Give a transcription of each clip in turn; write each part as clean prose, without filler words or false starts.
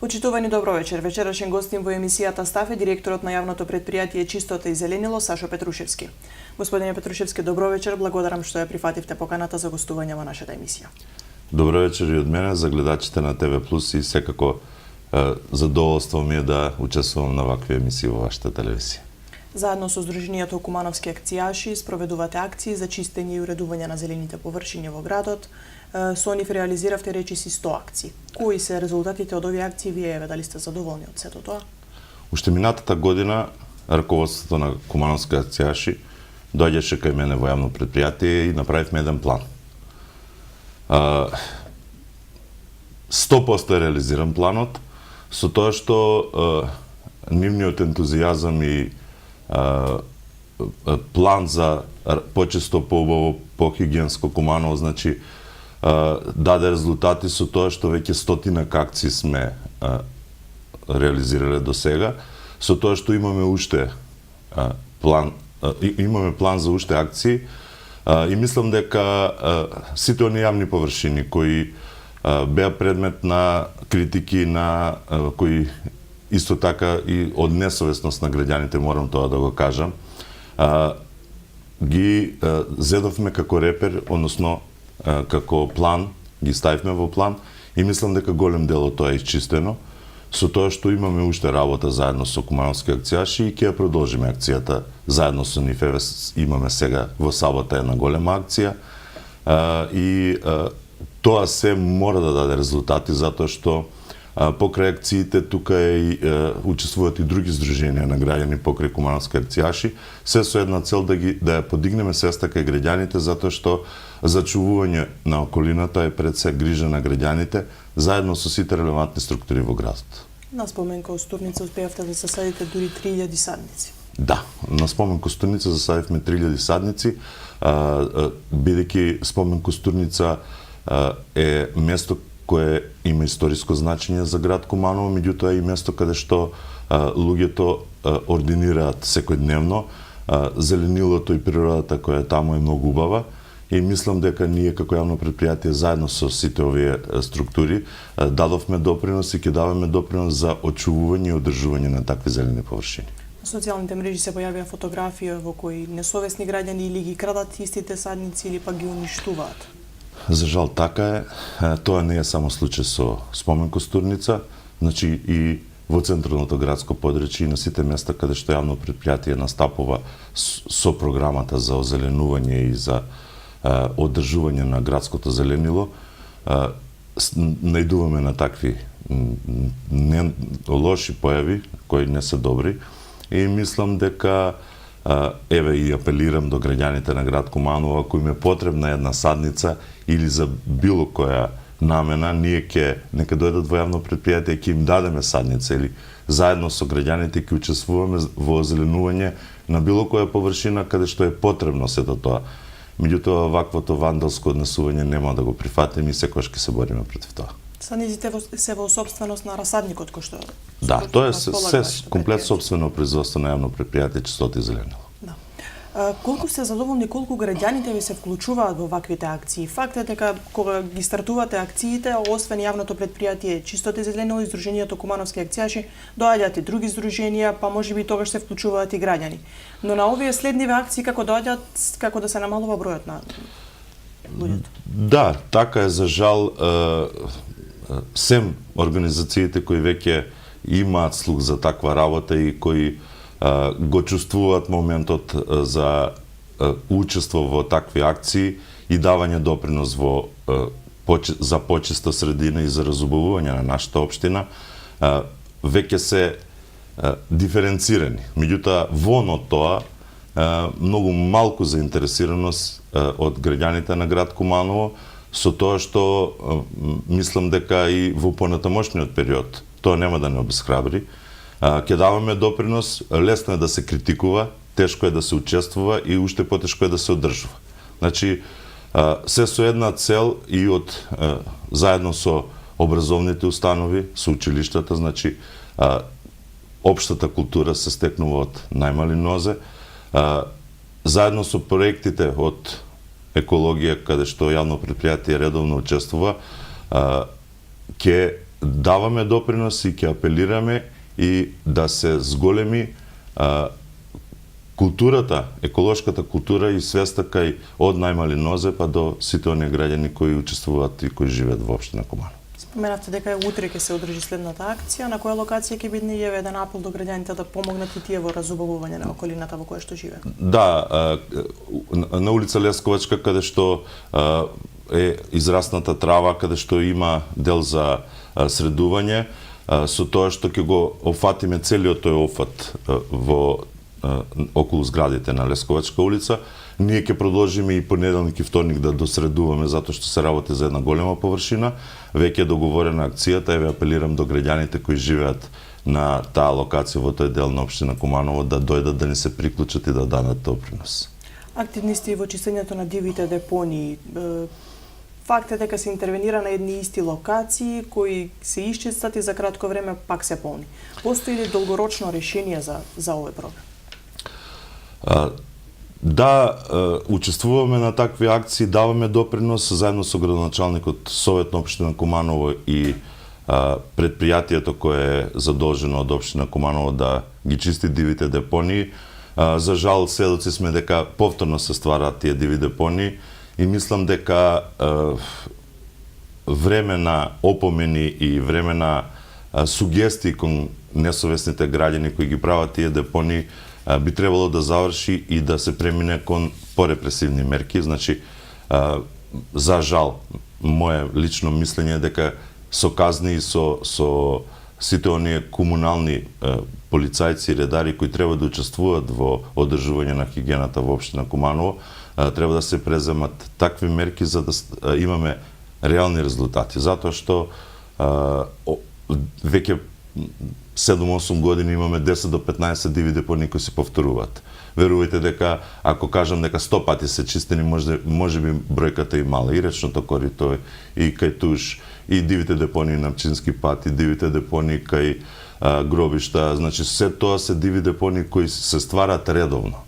Почитувани, добро вечер. Вечерашен гостин во емисијата Стаф е директорот на јавното претпријатие Чистота и зеленило Сашо Петрушевски. Господине Петрушевски, добро вечер. Благодарам што ја прифативте поканата за гостување во нашата емисија. Добро вечер и од мене за гледачите на ТВ Плюс и секако задоволство ми е да учествувам на вакви емисии во вашата телевизија. Заедно со Сдруженијето Кумановски акцијаши спроведувате акции за чистење и уредување на зелените површини во градот. Со нив реализиравте речиси 100 акции. Кои се резултатите од овие акции, вие дали сте задоволни од сето тоа? Уште минатата година раководството на Кумановски акцијаши доаѓаше кај мене во јавно претпријатие и направивме еден план. 100% е реализиран планот, со тоа што нивниот ентузијазам и план за почесто поубаво, похигиенско Куманово, значи даде резултати со тоа што веќе стотинак акции сме реализирале до сега, со тоа што имаме уште план за уште акции и мислам дека сите оние јавни површини кои беа предмет на критики, на кои исто така и од несовесност на граѓаните, морам тоа да го кажам, ги зедовме како репер, односно како план, ги ставивме во план и мислам дека голем дел од тоа е исчистено, со тоа што имаме уште работа заедно со Кумановски акцијаши и ќе ја продолжиме акцијата заедно со нив. Имаме сега во сабота една голема акција и тоа се мора да даде резултати затоа што покрај акциите тука учествуваат и други здруженија на граѓани покрај Кумановски акцијаши, се со една цел да ја подигнеме свеста кај граѓаните, затоа што зачувување на околината е пред се грижа на граѓаните заедно со сите релевантни структури во градот. На спомен Костурница успеавте да засадите дури 3000 садници. Да, на спомен Костурница засадивме 3000 садници, бидејќи спомен Костурница е место кое има историско значење за град Куманово, меѓутоа и место каде што луѓето ординираат секојдневно. Зеленилото и природата која е таму е многу убава и мислам дека ние како јавно претпријатие заедно со сите овие структури дадовме допринос и ќе даваме допринос за очувување и одржување на такви зелени површини. На социјалните мрежи се појавија фотографии во кои несовесни граѓани или ги крадат истите садници или пак ги уништуваат. За жал така е. Тоа не е само случај со спомен Костурница, значи и во централното градско подречје и на сите места каде што јавно претпријатие настапува со програмата за озеленување и за одржување на градското зеленило, најдуваме на такви лоши појави кои не се добри и мислам дека еве и апелирам до граѓаните на град Куманово, ако им е потребна една садница или за било која намена, нека дојдат во јавно претпријатие, ќе им дадеме садница или заедно со граѓаните ќе учествуваме во озеленување на било која површина каде што е потребно сето тоа. Меѓутоа, ваквото вандалско однесување нема да го прифатиме и секогаш ќе се бориме против тоа. Садниците се во собственост на расадникот кој што... Да, тоа е се комплет собствено производство на јавно претпријатие Чистота и зеленило. Да. Колку сте задоволни, колку граѓаните ви се вклучуваат во ваквите акции? Факт е дека кога ги стартувате акциите, освен јавното претпријатие Чистота и зеленило и Сдруженијето Кумановски акцијаши, доаѓаат и други здруженија, па можеби тогаш се вклучуваат и граѓани. Но на овие следниве акции како доаѓаат, како да се намалува бројот на луѓето? Да, така е, за жал. Сем организациите кои веќе имаат слух за таква работа и кои го чувствуваат моментот за учество во такви акции и давање допринос за почиста средина и за разубавување на нашата општина, веќе се диференцирани. Меѓутоа, вон од тоа, многу малку заинтересираност од граѓаните на град Куманово, со тоа што мислам дека и во понатамошниот период тоа нема да не обесхрабри. Ќе даваме допринос, лесно е да се критикува, тешко е да се учествува и уште потешко е да се одржува. Значи, се со една цел и заедно со образовните установи, со училиштата, значи општата култура се стекнува од најмали нозе, заедно со проектите од екологија, каде што јавно претпријатие редовно учествува, ќе даваме допринос и ќе апелираме и да се зголеми културата, еколошката култура и свеста кај од најмали нозе па до сите оние граѓани кои учествуваат и кои живеат во општина Куманово. Споменавте дека утре ќе се одржи следната акција, на која локација ќе биде и еден апел до граѓаните да помогнат и тие во разубавување на околината во која што живеат. Да, на улица Лесковачка, каде што е израсната трава, каде што има дел за средување, со тоа што ќе го офатиме целиот тој офат во околу зградите на Лесковачка улица, ние ќе продолжиме и понеделник и вторник да досредуваме затоа што се работи за една голема површина. Веќе е договорена акцијата и ве апелирам до граѓаните кои живеат на таа локација во тој дел на општина Куманово да дојдат да ни се приклучат и да дадат допринос. Активни сте и во чистењето на дивите депонии. Факт е дека се интервенира на едни исти локации кои се исчистат и за кратко време пак се полни. Постои ли долгорочно решение за овој проблем? Да, учествуваме на такви акции, даваме допринос заедно со градоначалникот Совет на општина Куманово и предпријатието кое е задолжено од општина Куманово да ги чисти дивите депонии. За жал, сведоци сме дека повторно се ствараат тие диви депонии и мислам дека време на опомени и време на сугестии кон несовесните граѓани кои ги прават тие депонии би требало да заврши и да се премине кон порепресивни мерки. Значи, за жал, мое лично мислење е дека со казни и со сите оние комунални полицајци и редари кои треба да учествуваат во одржување на хигиената во општина Куманово, треба да се преземат такви мерки за да имаме реални резултати. Затоа што веќе 7-8 години имаме 10 до 15 диви депонии кои се повторуваат. Верувајте дека ако кажам дека 100 пати се чистени, може би бројката е мала. И речното корито, и кај Туш, и дивите депонии на Пчински пат, и дивите депонии кај гробишта. Значи, се тоа се диви депонии кои се стварат редовно.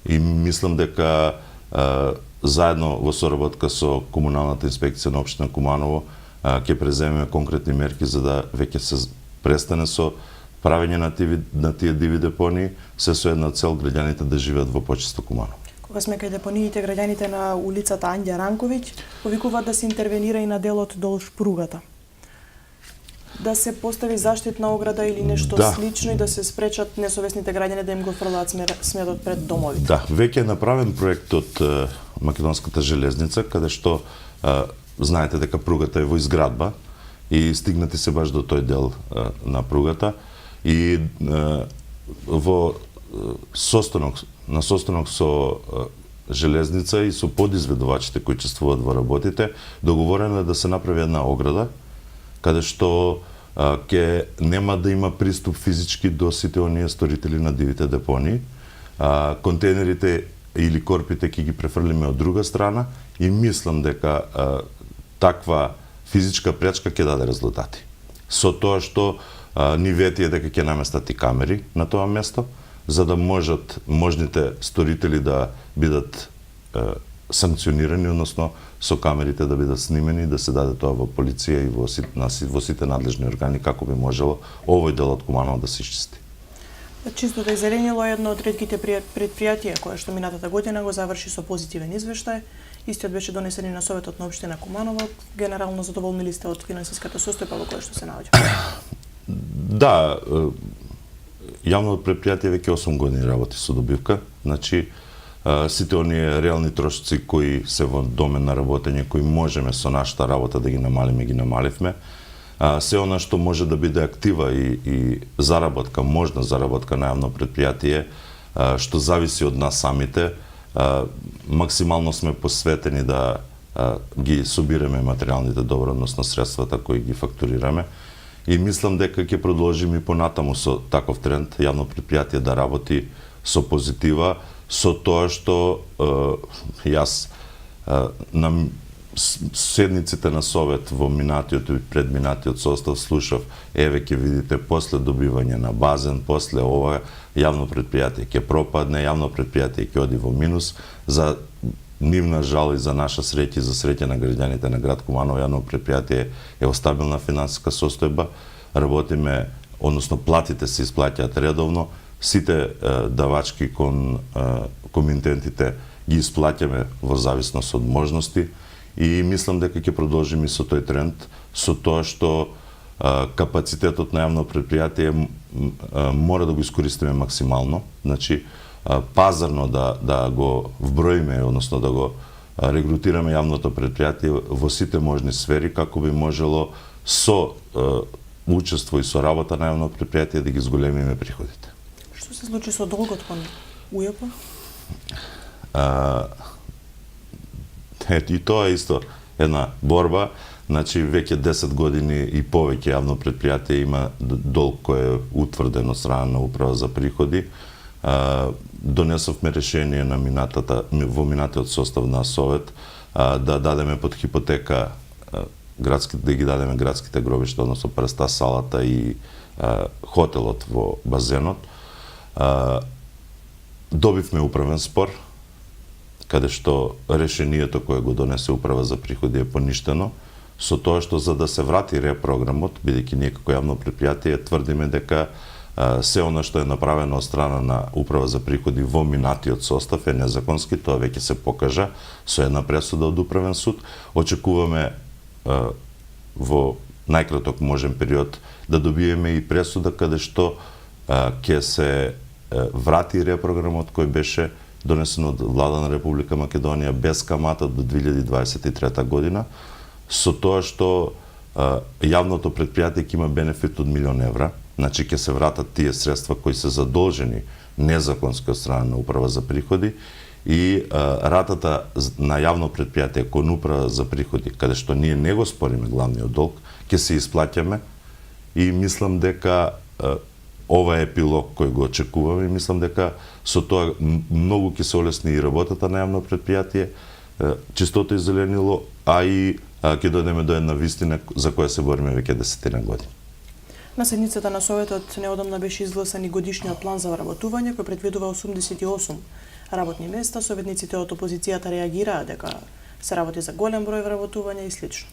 И мислам дека заедно во соработка со комуналната инспекција на општина Куманово ќе преземеме конкретни мерки за да веќе се престане со правење на тие диви депонии, се со една цел граѓаните да живеат во почисто Куманово. Кога сме кај депониите, граѓаните на улицата Андја Ранковиќ повикуваат да се интервенира и на делот долж пругата. Да се постави заштитна ограда или нешто слично и да се спречат несовесните граѓани да им го фрлаат сметот пред домовите. Да, веќе е направен проект од Македонската железница, каде што знаете дека пругата е во изградба и стигнати се баш до тој дел на пругата и во состанок со железница и со подизведувачите кои учествуваат во работите, договорено е да се направи една ограда каде што ќе нема да има приступ физички до сите оние сторители на дивите депонии. Контейнерите или корпите ќе ги префрлиме од друга страна и мислам дека таква физичка пречка ќе даде резултати. Со тоа што ни вети е дека ќе наместат и камери на тоа место, за да можат можните сторители да бидат санкционирани, односно со камерите да бидат снимени, да се даде тоа во полиција и во сите надлежни органи како би можело овој дел од Куманово да се исчисти. Чистото и зеленило е едно од ретките предпријатија кое што минатата година го заврши со позитивен извештај. Истиот беше донесен и на Советот на општина Куманово. Генерално задоволни ли сте од финансиската состојба во која што се наоѓа? Да, јавното предпријатие веќе 8 години работи со добивка. Значи, сите оние реални трошоци кои се во домен на работење, кои можеме со нашата работа да ги намалиме, ги намаливме. Се она што може да биде актива и заработка, можна заработка на јавно предпријатие, што зависи од нас самите, максимално сме посветени да ги собираме материјалните добри, односно средствата кои ги фактурираме. И мислам дека ќе продолжиме и понатаму со таков тренд, јавно предпријатие да работи со позитива, со тоа што јас на седниците на Совет во минатиот и предминатиот состав слушав, еве ќе видите после добивање на базен, после ова јавно предпријатие ќе пропадне, јавно предпријатие ќе оди во минус. За нивна жал и за наша среќа и за среќа на граѓаните на град Куманово, јавно предпријатие е во стабилна финансиска состојба, работиме, односно платите се исплаќаат редовно, сите давачки кон комитентите ги исплаќаме во зависност од можности и мислам дека ќе продолжиме и со тој тренд, со тоа што капацитетот на јавно предпријатие мора да го искористиме максимално, значи пазарно да го вброиме, односно да го регрутираме јавното предпријатие во сите можни сфери како би можело со учество и со работа на јавно предпријатие да ги зголемиме приходите. Што се случи со долгот кон УЈП? И тоа е исто една борба. Значи, веќе 10 години и повеќе јавно предпријатие има долг кој е утврден од страна на Управа за приходи. Донесовме решение на во минатиот состав на Совет да дадеме под хипотека да ги дадеме градските гробишта, односно прста, салата и хотелот во базенот. Добивме управен спор, каде што решението кое го донесе Управа за приходи е поништено, со тоа што за да се врати репрограмот, бидејќи ние како јавно предпријатие тврдиме дека се она што е направено од страна на Управа за приходи во минатиот состав е незаконски, тоа веќе се покажа со една пресуда од Управен суд. Очекуваме во најкраток можен период да добиеме и пресуда каде што ќе се врати репрограмот кој беше донесен од Влада на Република Македонија без камата до 2023 година, со тоа што јавното предпријатие ќе има бенефит од 1 милион евра, значи ќе се вратат тие средства кои се задолжени незаконски од страна на Управа за приходи и ратата на јавно предпријатие кон Управа за приходи, каде што ние не го спориме главниот долг, ќе се исплаќаме и мислам дека ова е епилог кој го очекуваме и мислам дека со тоа многу ќе се олесни и работата на јавно предпријатие, чистото и зеленило, а и ќе дојдеме до една вистина за која се бориме веќе 10 години. На седницата на Советот неодамна беше изгласан и годишниот план за вработување кој предвидува 88 работни места. Советниците од опозицијата реагираа дека се работи за голем број вработување и слично.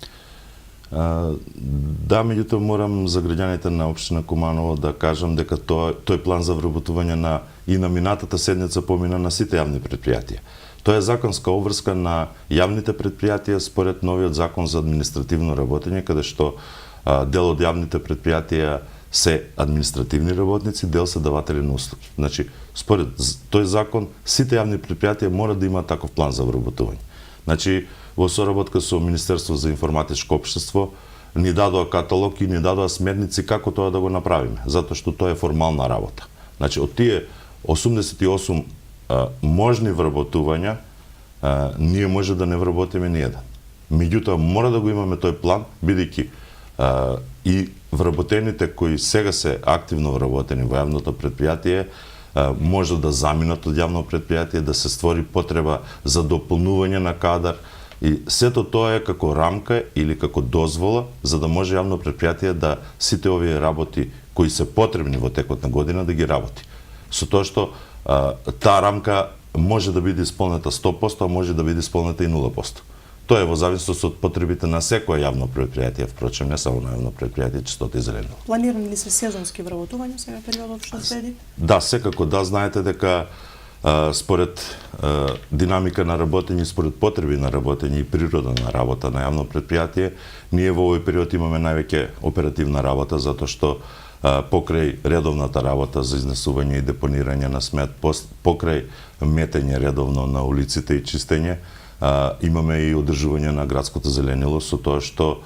Да, меѓутоа морам за граѓаните на општина Куманово да кажам дека тој план за вработување и на минатата седница помина на сите јавни предпријатија. Тоа е законска обврска на јавните предпријатија според новиот закон за административно работење, каде што дел од јавните предпријатија се административни работници, дел се даватели на услуги. Значи, според тој закон, сите јавни предпријатија мора да имаат таков план за вработување. Значи, во соработка со Министерство за информатичко општество ни дадоа каталог и ни дадоа смерници како тоа да го направиме, затоа што тоа е формална работа. Значи, од тие 88 можни вработувања, ние може да не вработиме ниеден. Меѓутоа, мора да го имаме тој план, бидејќи и вработените кои сега се активно вработени во јавното предпријатие, може да заминат од јавно предпријатие, да се створи потреба за дополнување на кадар, и сето тоа е како рамка или како дозвола за да може јавно предпријатие да сите овие работи кои се потребни во текот на година да ги работи. Со тоа што таа рамка може да биде исполнета 100%, а може да биде исполнета и 0%. Тоа е во зависност од потребите на секое јавно предпријатие, впрочем не само на јавно предпријатие, чистота и зеленило. Планирани ли се сезонски вработувања сега периодот што следи? Да, секако да, знаете дека според динамика на работење, според потреби на работење и природа на работа на јавно предпријатие, ние во овој период имаме највеќе оперативна работа, затоа што покрај редовната работа за изнесување и депонирање на смет, покрај метење редовно на улиците и чистење, имаме и одржување на градското зеленило, со тоа што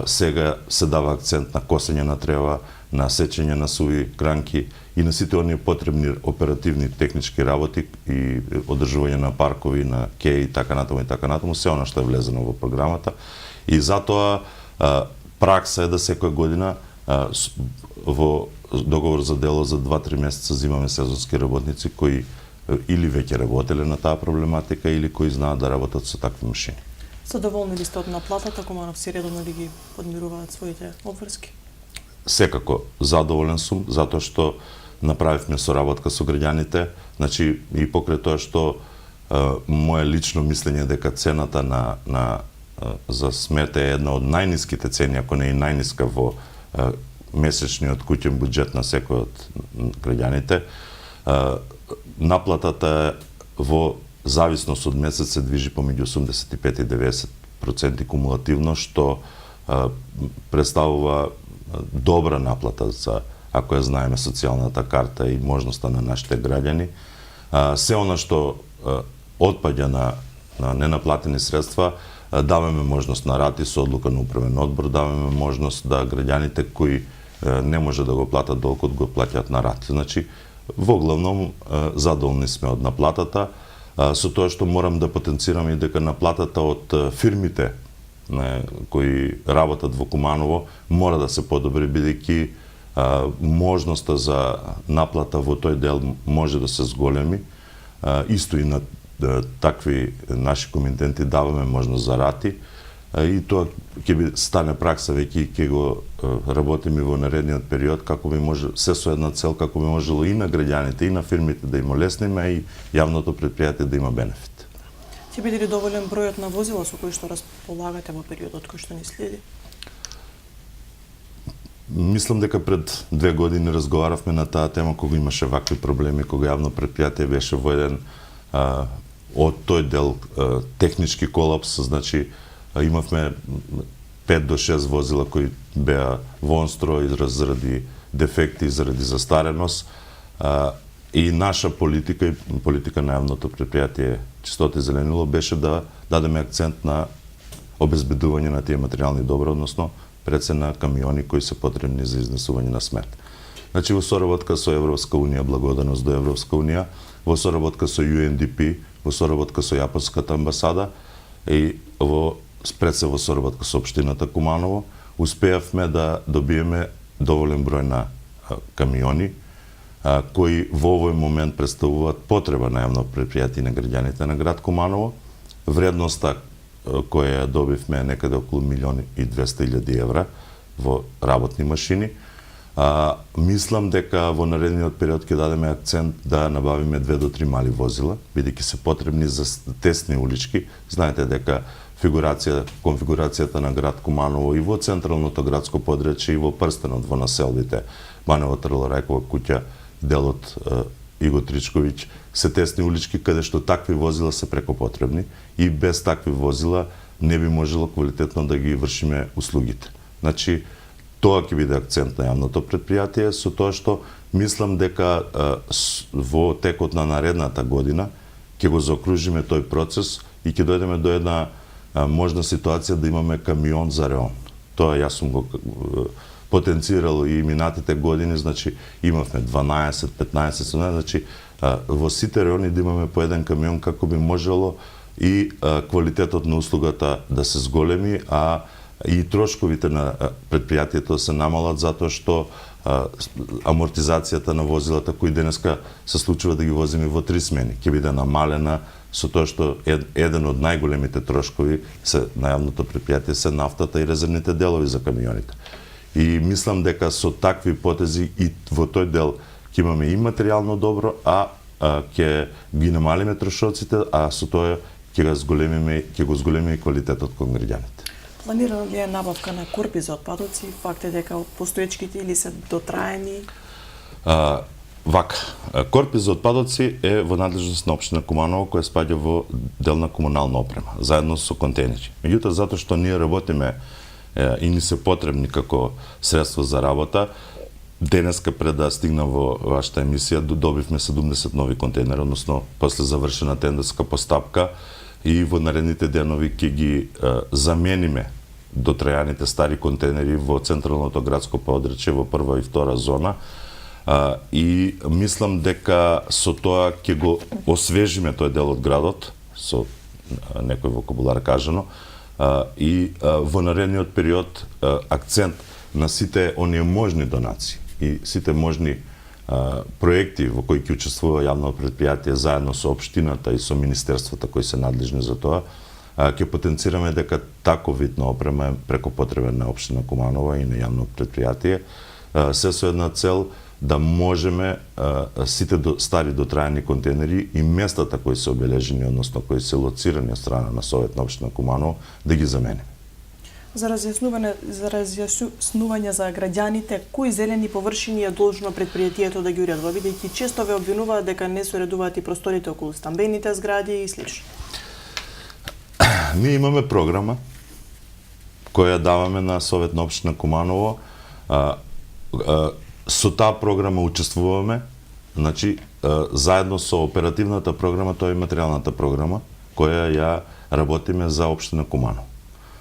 сега се дава акцент на косење на трева, на сечење на суви кранки и на сите оние потребни оперативни технички работи и одржување на паркови, на кеи и така натаму, се она што е влезено во програмата. И затоа пракса е да секоја година во договор за дело за 2-3 месеца земаме сезонски работници кои или веќе работеле на таа проблематика или кои знаат да работат со такви машини. Задоволни ли сте од наплатата, Кумановци редовно ли ги подмируваат своите обврски? Секако задоволен сум, затоа што направивме соработка со граѓаните, значи и покрај тоа што мое лично мислење дека цената за смет е една од најниските цени, ако не и најниска во месечниот куќен буџет на секој од граѓаните. Наплатата во зависност од месец се движи помеѓу 85 и 90% кумулативно, што представува добра наплата за, ако ја знаеме, социјалната карта и можноста на нашите граѓани. Се она што отпаѓа на ненаплатени средства, даваме можност на рати со одлука на управен одбор, даваме можност да граѓаните кои не може да го платат долгот, го плаќаат на рати. Значи, во главном задоволни сме од наплатата, со тоа што морам да потенцирам и дека наплатата од фирмите кои работат во Куманово мора да се подобри, бидејќи можноста за наплата во тој дел може да се зголеми. Исто и на такви наши комитенти даваме можност за рати, и тоа ќе стане пракса, веќе ќе го работиме во наредниот период, како би може, се со една цел, како би можело и на граѓаните и на фирмите да им олесниме, и јавното предпријатие да има бенефит. Ќе биде ли доволен бројот на возила со кои што располагате во периодот кој што ни следи? Мислам дека пред 2 години разговаравме на таа тема кога имаше вакви проблеми, кога јавно предпријатие беше во еден од тој дел технички колапс, значи имавме 5 до 6 возила кои беа вон строј заради дефекти, заради застареност, и наша политика и политика на јавното предпријатие Чистота и зеленило беше да дадеме акцент на обезбедување на тие материјални добра, односно прецена камиони кои се потребни за изнесување на смет. Значи, во соработка со Европска унија, благодарност до Европска унија, во соработка со UNDP, во соработка со Јапонската амбасада и пред се во соработка со општината Куманово, успеавме да добиеме доволен број на камиони, кои во овој момент представуваат потреба на јавно предпријатие на граѓаните на град Куманово. Вредноста која ја добивме е некаде околу 1.200.000 евра во работни машини. Мислам дека во наредниот период ќе дадеме акцент да набавиме 2 до 3 мали возила, бидејќи се потребни за тесни улички. Знаете дека конфигурацијата на град Куманово и во централното градско подречје и во прстенот во населбите Банево, Трла, Рајкова куќа, делот Иго Тричковиќ се тесни улички каде што такви возила се преко потребни, и без такви возила не би можело квалитетно да ги вршиме услугите. Значи, тоа ќе биде акцент на јавното предпријатие, со тоа што мислам дека во текот на наредната година ќе го заокружиме тој процес и ќе дојдеме до една можна ситуација да имаме камион за реон. Тоа јас сум го потенцирал и минатите години, значи имавме 12, 15, значи во сите реони да имаме по еден камион, како би можело и квалитетот на услугата да се зголеми, а и трошковите на предпријатието да се намалат, затоа што амортизацијата на возилата кои денеска се случува да ги возиме во 3 смени ќе биде намалена, со тоа што еден од најголемите трошкови на јавното предпријатие се нафтата и резервните делови за камионите. И мислам дека со такви потези и во тој дел ќе имаме и материјално добро, а ќе ги намалиме трошоците, а со тоа ќе го зголемиме и квалитетот кон граѓаните. Планирана ли е набавка на корпи за отпадоци? Факт е дека постоечките или се дотраени? Корпи за отпадоци е во надлежност на општина Куманово, која спаѓа во дел на комунална опрема, заедно со контейнери. Меѓутоа, затоа што ние работиме и ни се потребни како средство за работа, денеска пред да стигнам во вашата емисија, добивме 70 нови контейнери, односно после завршена тендерска постапка, и во наредните денови ќе ги замениме дотрајаните стари контейнери во централното градско подречје, во прва и втора зона, и мислам дека со тоа ќе го освежиме тој дел од градот, со некој вокабулар кажано, и во наредниот период акцент на сите оние можни донации и сите можни проекти во кои ќе учествува јавно предпријатие заедно со општината и со министерствата кои се надлежни за тоа, ќе потенцираме дека таков вид на опрема е преко потребен на општина Куманово и на јавно предпријатие, се со една цел да можеме сите стари дотрајани контейнери и местата кои се обележени, односно кои се лоцирани од страна на Совет на општина Куманово, да ги замениме. За разјаснување за граѓаните, кои зелени површини е должно предпријатието да ги уредува, бидејќи често ве обвинуваат дека не се уредуваат и просторите околу стамбените згради и слично. Ние имаме програма која даваме на Совет на општина Куманово. Со таа програма учествуваме, значи заедно со оперативната програма, тоа е материјалната програма која ја работиме за општина Куманово.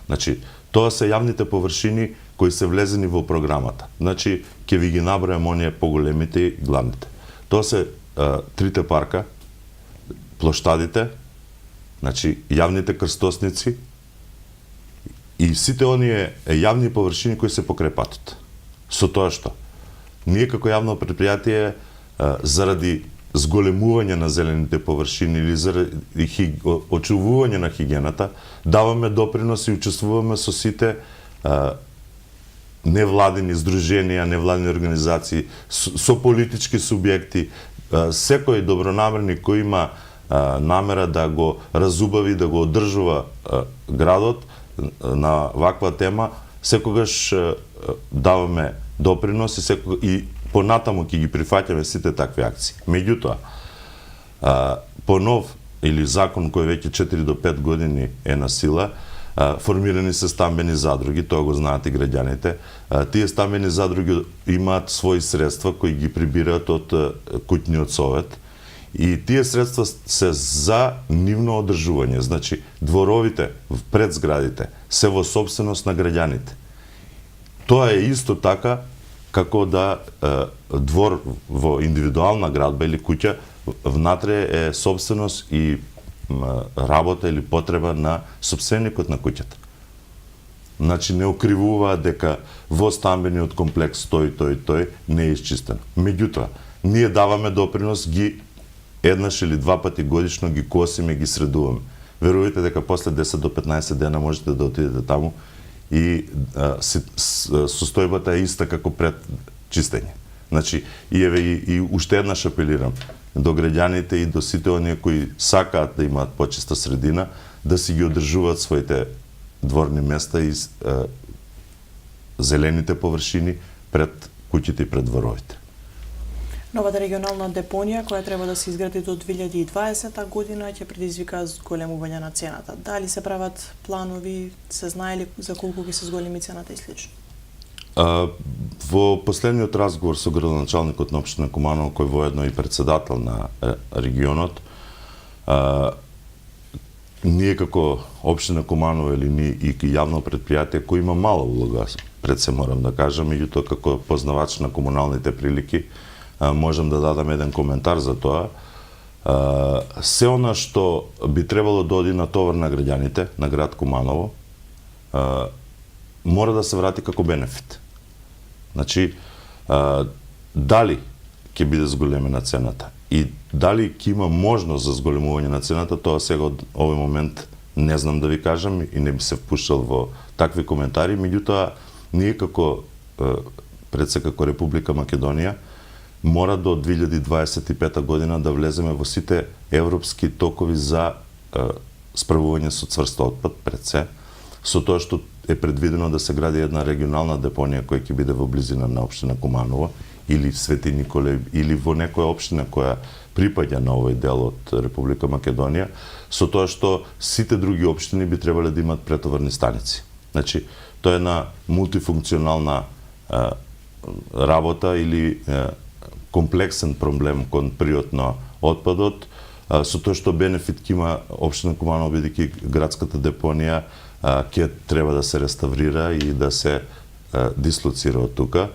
Значи, тоа се јавните површини кои се влезени во програмата. Значи, ќе ви ги набројам оние поголемите и главните. Тоа се трите парка, плоштадите, значи јавните крстосници и сите оние јавни површини кои се покрај патот. Со тоа што ние како јавно предпријатие заради зголемување на зелените површини или заради очувување на хигиената, даваме допринос и учествуваме со сите невладини здруженија, невладини организации, со политички субјекти, секој добронамерник кој има намера да го разубави, да го одржува градот на ваква тема, секогаш даваме допринос и понатаму ќе ги прифаќаме сите такви акции. Меѓутоа, по нов или закон кој веќе 4 до 5 години е на сила, формирани се стамбени задруги, тоа го знаат и граѓаните. Тие стамбени задруги имаат своји средства кои ги прибираат од куќниот совет и тие средства се за нивно одржување. Значи, дворовите пред зградите се во собственост на граѓаните. Тоа е исто така како да двор во индивидуална градба или куќа внатре е собственост и работа или потреба на собственикот на куќата. Значи не укривуваат дека во стамбениот комплекс тој не е исчистен. Меѓутоа, ние даваме допринос, ги еднаш или два пати годишно ги косиме, ги средуваме. Верувате дека после 10 до 15 дена можете да отидете таму и состојбата е иста како пред чистење. Значи, и уште еднаш апелирам до граѓаните и до сите оние кои сакаат да имаат почиста средина, да си ги одржуваат своите дворни места и зелените површини пред куќите и пред дворовите. Новата регионална депонија, која треба да се изгради до 2020 година, ќе предизвика зголемување на цената. Дали се прават планови, се знае ли за колку ќе се зголеми цената и слично? Во последниот разговор со градоначалникот на општина Куманово, кој воедно и председател на регионот, ние како општина Куманово или ние и јавно предпријатие кој има мала улога, пред се морам да кажам, меѓутоа како познавач на комуналните прилики, можам да дадам еден коментар за тоа. Се она што би требало да оди на товар на граѓаните, на град Куманово, мора да се врати како бенефит. Значи, дали ќе биде зголемена цената и дали ќе има можност за зголемување на цената, тоа сега од овој момент не знам да ви кажам и не би се впушал во такви коментари, меѓутоа ние како пред се како Република Македонија мора до 2025 година да влеземе во сите европски токови за справување со цврст отпад пред се, со тоа што е предвидено да се гради една регионална депонија која ќе биде во близина на општина Куманово или Свети Николе или во некоја општина која припаѓа на овој дел од Република Македонија, со тоа што сите други општини би требале да имат претоварни станици. Значи, тоа е една мултифункционална работа или комплексен проблем кон приот на отпадот, со тоа што бенефит ќе има општина Куманово бидејќи градската депонија ќе треба да се реставрира и да се дислоцира од тука.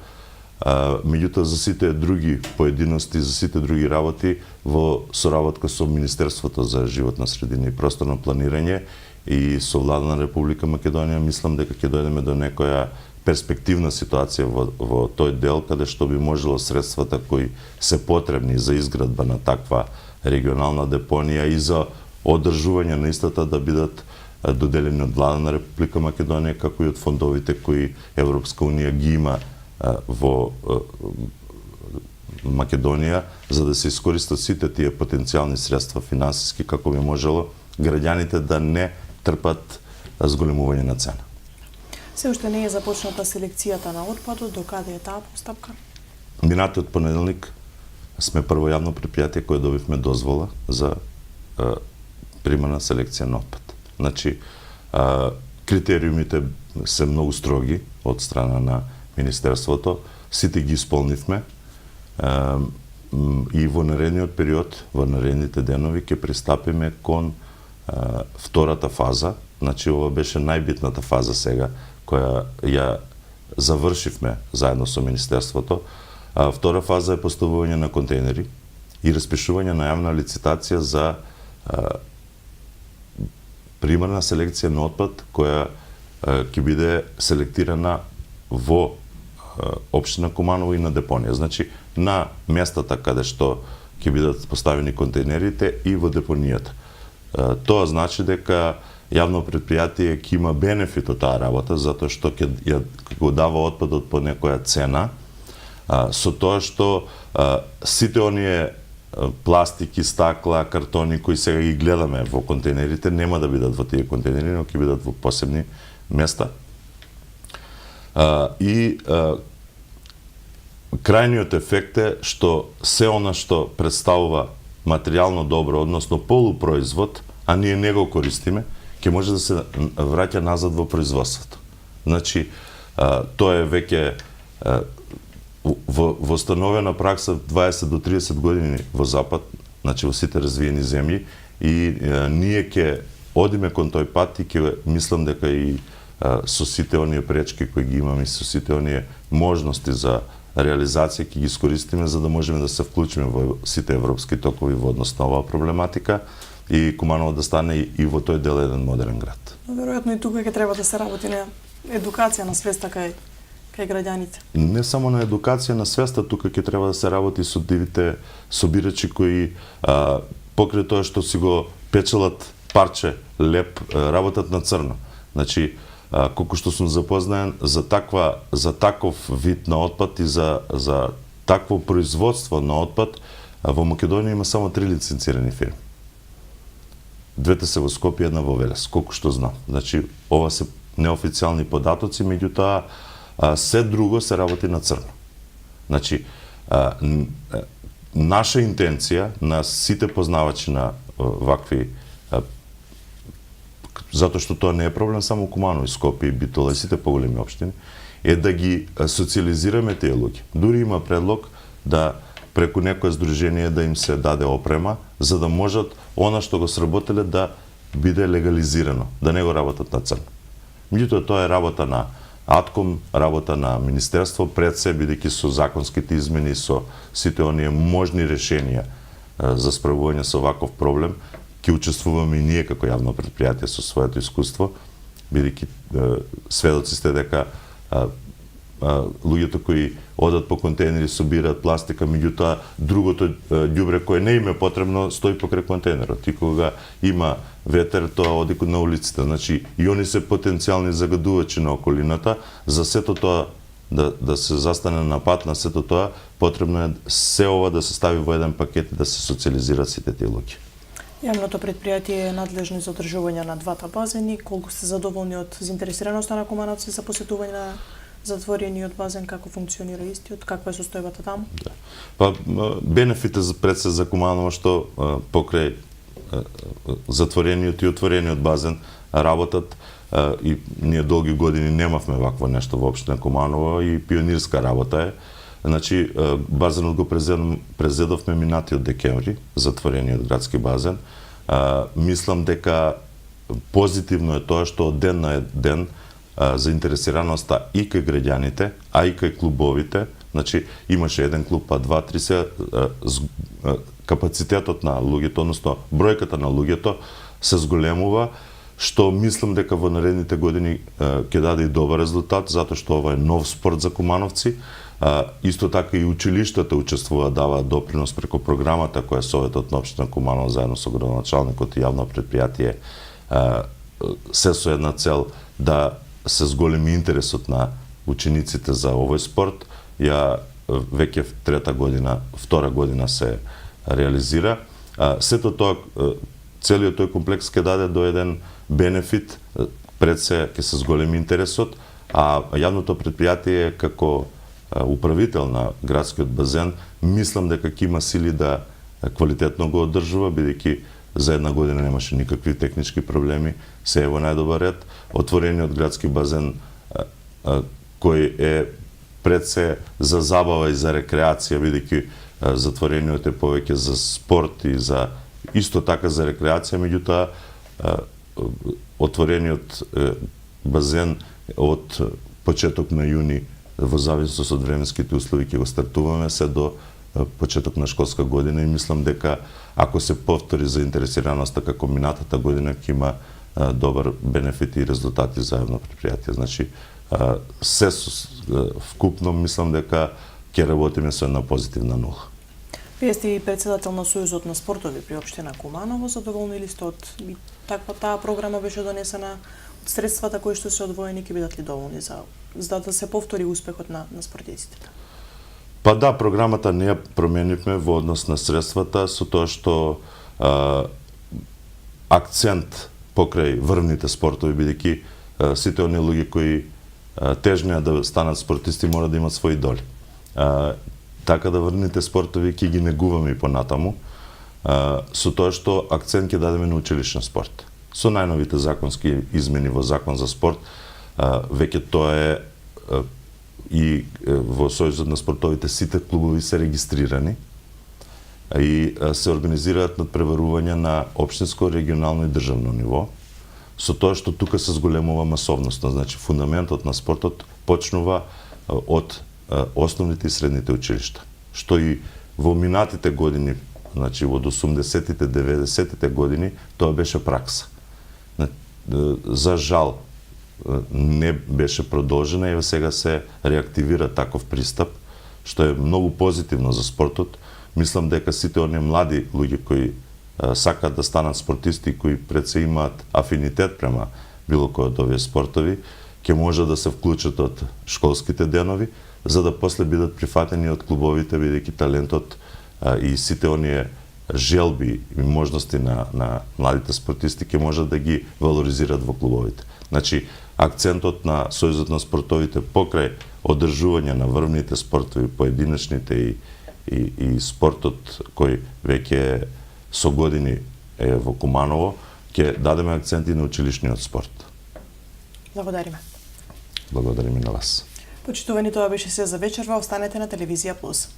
Меѓутоа за сите други поединости, за сите други работи во соработка со Министерството за животна средина и просторно планирање и со влада на Република Македонија, мислам дека ќе дојдеме до некоја перспективна ситуација во тој дел каде што би можело средствата кои се потребни за изградба на таква регионална депонија и за одржување на истата да бидат доделени од влада на Република Македонија, како и од фондовите кои Европска унија ги има во Македонија, за да се искористат сите тие потенцијални средства финансиски, како би можело граѓаните да не трпат зголемување на цена. Се уште не е започната селекцијата на отпадот, докаде е таа постапка? Минатиот понеделник сме прво јавно предпријатие кое добивме дозвола за примерна селекција на отпад. Значи, критериумите се многу строги од страна на Министерството, сите ги исполнивме и во наредниот период, во наредните денови, ќе пристапиме кон втората фаза. Значи, ова беше најбитната фаза сега, која ја завршивме заедно со Министерството. Втора фаза е поставување на контейнери и распишување на јавна лицитација за примерна селекција на отпад која ќе биде селектирана во општина Куманово и на депонија. Значи, на местата каде што ќе бидат поставени контейнерите и во депонијата. Тоа значи дека јавно предпријатие ќе има бенефит од таа работа, затоа што ќе го дава отпадот по некоја цена, со тоа што сите оние пластики, стакла, картони кои сега ги гледаме во контейнерите нема да бидат во тие контейнери, но ќе бидат во посебни места. Крајниот ефект е што се она што представува материјално добро, односно полупроизвод, а ние не го користиме, ќе може да се враќа назад во производството. Значи, тоа е веќе востановена пракса 20 до 30 години во Запад, значи во сите развиени земји, и ние ќе одиме кон тој пат и ќе мислам дека и со сите оние пречки кои ги имаме, со сите оние можности за реализација ќе ги искористиме за да можеме да се вклучиме во сите европски токови во однос на оваа проблематика и Куманово да стане и во тој дел еден модерен град. Но веројатно и тука ќе треба да се работи на едукација на свеста кај граѓаните. Не само на едукација на свеста, тука ќе треба да се работи со дивите собирачи кои покрај тоа што си го печелат парче леп, работат на црно. Значи, колку што сум запознаен за таков вид на отпад и за такво производство на отпад, во Македонија има само 3 лиценцирани фирми. Двете се во Скопје, една во Велес, колку што знам. Значи, ова се неофицијални податоци, меѓутоа се друго се работи на црно. Значи, наша интенција на сите познавачи на вакви, затоа што тоа не е проблем само Куманово, Скопје и Битола и сите поголеми општини, е да ги социализираме тие луѓе. Дури има предлог да преку некое здружение да им се даде опрема, за да можат она што го сработеле да биде легализирано, да не го работат на црно. Меѓутоа тоа е работа на АТКОМ, работа на Министерство пред се, бидејќи со законските измени, со сите оние можни решенија за справување со ваков проблем, ќе учествуваме и ние како јавно предпријатие со своето искуство, бидејќи сведоци сте дека луѓето кои одат по контейнери собираат пластика, меѓутоа другото ѓубре кое не им е потребно стои покрај контейнерот. И кога има ветер, тоа оди на улиците. Значи, и они се потенцијални загадувачи на околината. За сето тоа да се застане на пат на сето тоа, потребно е се ова да се стави во еден пакет и да се социализираат сите тие луѓе. Јавното предпријатие е надлежно за одржување на двата базени. Колку сте задоволни од заинтересираноста на кумановци за посетување на затворениот базен, како функционира истиот, каква е состојбата таму? Да. Па бенефите пред се за Куманово што покрај затворениот и отворениот базен работат и ние долги години немавме вакво нешто во општина Куманово и пионирска работа е. Значи, базенот го презедовме минатиот декември, затворениот градски базен. Мислам дека позитивно е тоа што од ден на ден заинтересираноста и кај граѓаните, а и кај клубовите, значи имаше еден клуб, па два, три се капацитетот на луѓето, односно бројката на луѓето се зголемува, што мислам дека во наредните години ќе даде и добар резултат, затоа што ова е нов спорт за кумановци. Исто така и училиштата учествуваат, даваат допринос преку програмата која Советот на општина Куманово заедно со градоначалникот и јавно предпријатие се со една цел да се зголеми интересот на учениците за овој спорт. Ја веќе втора година се реализира. Сето тоа, целиот тој комплекс ќе даде до еден бенефит, пред се ќе се зголеми интересот, а јавното предпријатие како управител на градскиот базен, мислам дека ќе има сили да квалитетно го одржува, бидејќи за една година немаше никакви технички проблеми, се е во најдобар ред. Отворениот градски базен кој е пред се за забава и за рекреација, бидејќи затворениот е повеќе за спорт и за исто така за рекреација, меѓутоа отворениот базен од почеток на јуни, во зависност од временските услови, ќе го стартуваме се до почеток на школска година и мислам дека ако се повтори заинтересираноста како минатата година, ќе има добар бенефит и резултати за јавно предпријатие. Значи, се вкупно мислам дека ќе работиме со една позитивна нула. Вие сте и председател на Сојузот на спортови при општина Куманово. Задоволни ли сте од таа програма беше донесена, од средствата кои што се одвоени, ќе бидат ли доволни за да се повтори успехот на спортистите? Па да, програмата не ја променивме во однос на средствата, со тоа што акцент покрај врвните спортови, бидејќи сите оние луѓе кои тежнеа да станат спортисти мора да имат своји доли. Така да врвните спортови ќе ги негуваме и понатаму, со тоа што акцент ќе дадеме на училишен спорт. Со најновите законски измени во Закон за спорт, веќе тоа е и во Сојузот на спортовите сите клубови се регистрирани и се организираат надпреварувања на општинско, регионално и државно ниво, со тоа што тука се зголемува масовноста. Значи, фундаментот на спортот почнува од основните и средните училишта, што и во минатите години, значи од 80-тите, 90-тите години, тоа беше пракса. За жал, не беше продолжена и сега се реактивира таков пристап, што е многу позитивно за спортот. Мислам дека сите оние млади луѓе кои сакаат да станат спортисти, кои пред се имаат афинитет према било кој од овие спортови, ќе може да се вклучат од школските денови, за да после бидат прифатени од клубовите, бидејќи талентот и сите оние желби и можности на младите спортисти ќе можат да ги валоризират во клубовите. Значи, акцентот на Сојузот на спортовите покрај одржување на врвните спортови, поединечните и спортот кој веќе со години е во Куманово, ќе дадеме акценти на училишниот спорт. Благодариме. Благодариме на вас. Почитувани, тоа беше се за вечерва. Останете на Телевизија Плюс.